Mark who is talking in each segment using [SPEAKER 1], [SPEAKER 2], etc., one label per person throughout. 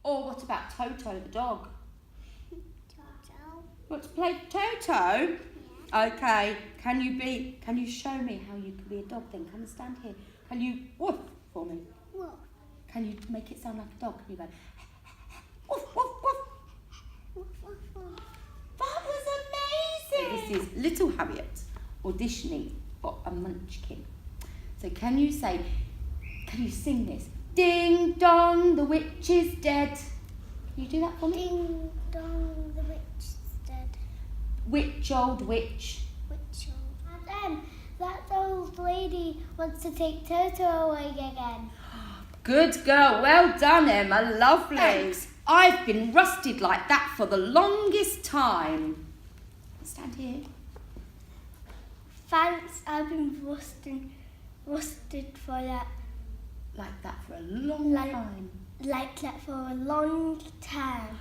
[SPEAKER 1] Or what about Toto the dog?
[SPEAKER 2] Toto.
[SPEAKER 1] You want to play Toto?
[SPEAKER 2] Yeah.
[SPEAKER 1] Okay. Can you show me how you can be a dog then? Come and stand here. Can you woof for me?
[SPEAKER 2] Woof.
[SPEAKER 1] Can you make it sound like a dog? Can you go woof, woof, woof?
[SPEAKER 2] Woof, woof, woof.
[SPEAKER 1] That was amazing. This is little Harriet auditioning for a munchkin. So can you sing this? Ding dong, the witch is dead. Can you do that for me?
[SPEAKER 2] Ding dong, the witch is dead.
[SPEAKER 1] Witch, old witch.
[SPEAKER 2] Witch old. And that old lady wants to take Toto away again.
[SPEAKER 1] Good girl, well done, Emma, lovely.
[SPEAKER 2] Thanks.
[SPEAKER 1] I've been rusted like that for the longest time. Stand here.
[SPEAKER 2] Thanks, I've been rusted for that.
[SPEAKER 1] Like that for a long time.
[SPEAKER 2] Like that for a long time.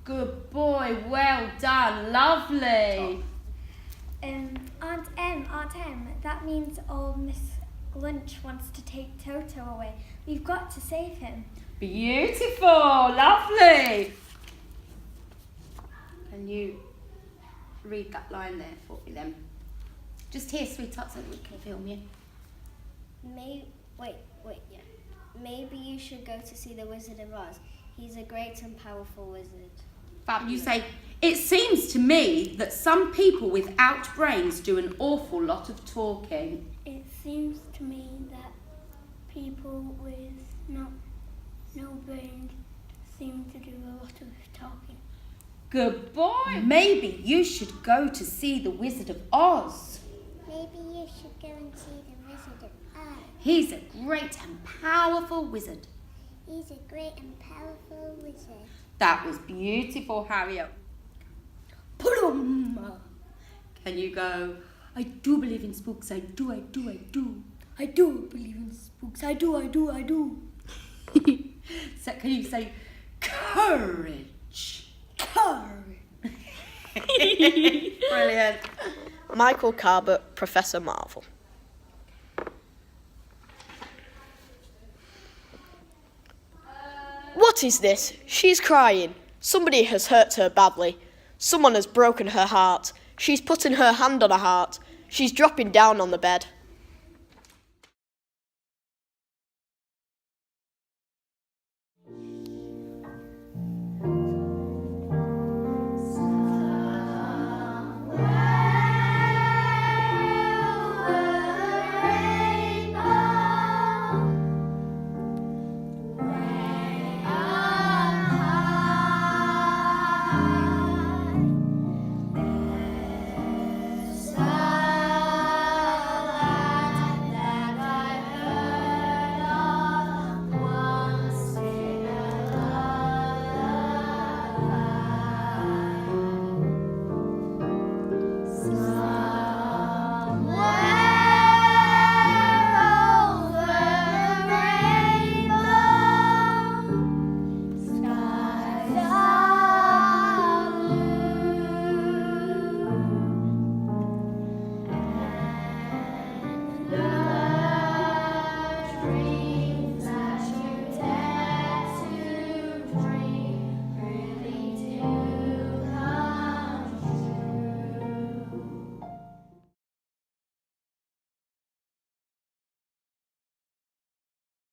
[SPEAKER 1] Good boy, well done, lovely.
[SPEAKER 2] Aunt Em, that means old Miss Lunch wants to take Toto away. We've got to save him.
[SPEAKER 1] Beautiful, lovely. Can you read that line there for me then? Just here, sweetheart, so that we can film you.
[SPEAKER 2] Maybe you should go to see the Wizard of Oz. He's a great and powerful wizard.
[SPEAKER 1] Fab, you say, it seems to me that some people without brains do an awful lot of talking.
[SPEAKER 2] It seems to me that people with no brains seem to do a lot of talking.
[SPEAKER 1] Good boy. Maybe you should go to see the Wizard of Oz.
[SPEAKER 2] Maybe you should go and see the Wizard of Oz.
[SPEAKER 1] He's a great and powerful wizard.
[SPEAKER 2] He's a great and powerful wizard.
[SPEAKER 1] That was beautiful, Harriet. Pulum. Can you go, I do believe in spooks, I do.
[SPEAKER 2] I do believe in spooks. I do.
[SPEAKER 1] So can you say, courage?
[SPEAKER 2] Courage.
[SPEAKER 1] Brilliant.
[SPEAKER 3] Michael Carbot, Professor Marvel. What is this? She's crying. Somebody has hurt her badly. Someone has broken her heart. She's putting her hand on her heart. She's dropping down on the bed.